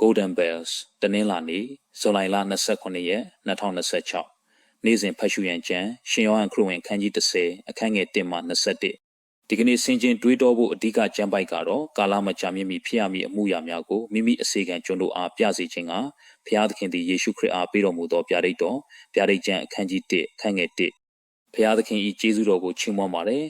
Golden Bells တနင်္လာနေ့ဇူလိုင်လ29ရက်2026နေ့စဉ်ဖတ်ရှုရန်ကျမ်းရှင်ယောဟန်ခရစ်ဝင်ခန်းကြီး30အခန်းငယ်1မှ21ဒီကနေ့ဆင်ခြင်တွေးတောဖို့အဓိကကျမ်းပိုက်ကတော့ကာလမကြာမြင့်မီဖြစ်ရမည်အမှုရာများကိုမိမိအစေခံကျွန်တို့အားပြစေခြင်းကဖျားသခင်သည်ယေရှုခရစ်အားပေးတော်မူသောဗျာဒိတ်တော်ဗျာဒိတ်ကျမ်းအခန်းကြီး1အခန်းငယ်1ဖျားသခင်၏ကျေးဇူးတော်ကိုချီးမွမ်းပါတယ်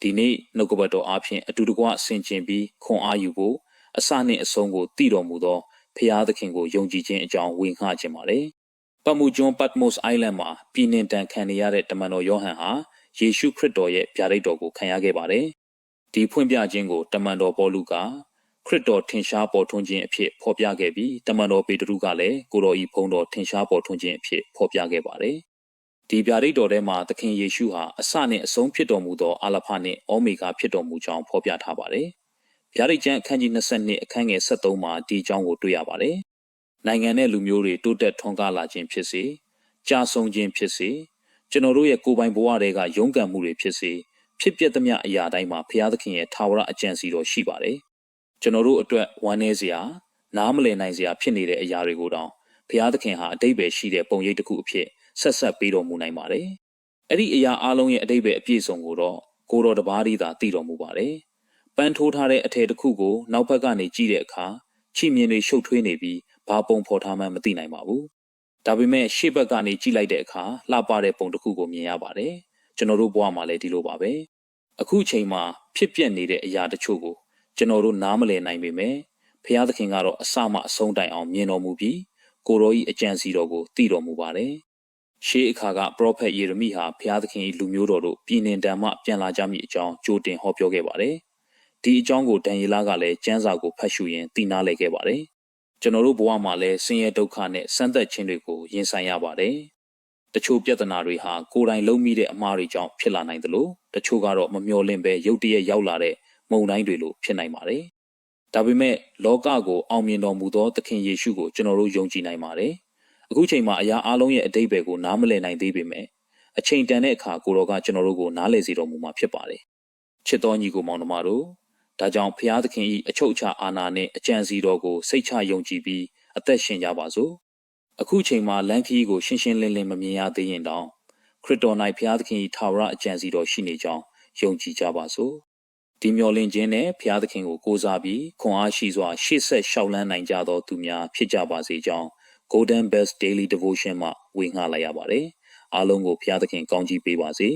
ဒီနေ့နှုတ်ကပတ်တော်အားဖြင့်အတူတကွဆင်ခြင်ပြီးခွန်အားယူဖို့အစနှင့်အဆုံးကိုတည်တော်မူသောဖျားသခင်ကိုယုံကြည်ခြင်းအကြောင်းဝေငှခြင်းပါတယ်။ပတ်မှုကျွန်း Patmos Island မှာပြည်နှင်တန်ခံနေရတဲ့တမန်တော်ယောဟန်ဟာယေရှုခရစ်တော်ရဲ့ဗျာဒိတ်တော်ကိုခံရခဲ့ပါတယ်။ဒီဖွင့်ပြခြင်းကိုတမန်တော်ပေါလုကခရစ်တော်ထင်ရှားပေါ်ထွန်းခြင်းအဖြစ်ဖော်ပြခဲ့ပြီးတမန်တော်ပေတရုကလည်းကိုတော်ဤဖုန်းတော်ထင်ရှားပေါ်ထွန်းခြင်းအဖြစ်ဖော်ပြခဲ့ပါတယ်။ဒီဗျာဒိတ်တော်ထဲမှာသခင်ယေရှုဟာအစနှင့်အဆုံးဖြစ်တော်မူသောအာလဖနှင့်ဩမေဂါဖြစ်တော်မူကြောင်းဖော်ပြထားပါတယ်။ဗျာဒိတ်ကျမ်းအခန်းကြီး22အခန်းငယ်73မှာဒီအကြောင်းကိုတွေ့ရပါတယ်။နိုင်ငံနဲ့လူမျိုးတွေတိုးတက်ထွန်းကားလာခြင်းဖြစ်စေကြာဆုံးခြင်းဖြစ်စေကျွန်တော်တို့ရဲ့ကိုယ်ပိုင်ဘဝတွေကရုန်းကန်မှုတွေဖြစ်စေဖြစ်ပျက်သမျှအရာတိုင်းမှာဘုရားသခင်ရဲ့ထာဝရအကြံစီတော်ရှိပါတယ်။ကျွန်တော်တို့အတွက်ဝမ်းနည်းစရာနားမလည်နိုင်စရာဖြစ်နေတဲ့အရာတွေကိုတောင်ဘုရားသခင်ဟာအတိတ်ပဲရှိတဲ့ပုံရိပ်တစ်ခုအဖြစ်ဆက်ပေးတော်မူနိုင်ပါတယ်။အဲ့ဒီအရာအလုံးရဲ့အတိတ်ပဲအပြည့်စုံကိုတော့ကိုတော်တပါးတည်းသာသိတော်မူပါတယ်။ပန်းထိုးထားတဲ့အထည်တစ်ခုကိုနောက်ဘက်ကနေကြည့်တဲ့အခါချီမြင်တွေရှုပ်ထွေးနေပြီးဘာပုံဖော်ထားမှမသိနိုင်ပါဘူး။ဒါပေမဲ့ရှေ့ဘက်ကနေကြည့်လိုက်တဲ့အခါလှပတဲ့ပုံတစ်ခုကိုမြင်ရပါတယ်။ကျွန်တော်တို့ဘဝမှာလည်းဒီလိုပါပဲ။အခုချိန်မှာဖြစ်ပျက်နေတဲ့အရာတချို့ကိုကျွန်တော်တို့နားမလည်နိုင်ပေမဲ့ဘုရားသခင်ကတော့အစမှအဆုံးတိုင်အောင်မြင်တော်မူပြီးကိုတော်၏အကြံစီတော်ကိုသိတော်မူပါတယ်။ရှေးအခါကပရောဖက်ယေရမိဟာဘုရားသခင်၏လူမျိုးတော်တို့ပြည်နှင်တန်မှပြန်လာကြမည့်အကြောင်းကြိုတင်ဟောပြောခဲ့ပါတယ်။ဒီအကြောင်းကိုဒံယေလကလည်းကျမ်းစာကိုဖတ်ရှုရင်းသိနာလည်ခဲ့ပါတယ်။ကျွန်တော်တို့ဘဝမှာလည်းဆင်းရဲဒုက္ခနဲ့ဆန်းသက်ခြင်းတွေကိုရင်ဆိုင်ရပါတယ်။တချို့ပြဿနာတွေဟာကိုယ်တိုင်လုံးမိတဲ့အမှားတွေကြောင့်ဖြစ်လာနိုင်သလိုတချို့ကတော့မမျှော်လင့်ပဲရုတ်တရက်ရောက်လာတဲ့မုန်တိုင်းတွေလိုဖြစ်နိုင်ပါတယ်။ဒါပေမဲ့လောကကိုအောင်မြင်တော်မူသောသခင်ယေရှုကိုကျွန်တော်တို့ယုံကြည်နိုင်ပါတယ်။အခုချိန်မှာအရာအလုံးရဲ့အတိတ်ပဲကိုနားမလည်နိုင်သေးပေမဲ့အချိန်တန်တဲ့အခါကိုတော်ကကျွန်တော်တို့ကိုနားလည်စေတော်မူမှာဖြစ်ပါတယ်။ချစ်တော်ညီကိုမောင်နှမတို့ဒါကြောင့်ဖျားသခင်၏အချုပ်အခြာအာဏာနှင့်အကြံစီတော်ကိုစိတ်ချယုံကြည်ပြီးအသက်ရှင်ကြပါစို့အခုချိန်မှာလမ်းခရီးကိုရှင်းရှင်းလင်းလင်းမမြင်ရသေးရင်တောင်ခရစ်တော်၌ဖျားသခင်၏ထာဝရအကြံစီတော်ရှိနေကြောင်းယုံကြည်ကြပါစို့ဒီမျှော်လင့်ခြင်းနဲ့ဖျားသခင်ကိုကိုးစားပြီးခွန်အားရှိစွာရှေ့ဆက်ရှောက်လန်းနိုင်ကြသောသူများဖြစ်ကြပါစေကြောင်း Golden Bells Daily Devotion မှဝေငှလိုက်ရပါတယ်အားလုံးကိုဖျားသခင်ကောင်းချီးပေးပါစေ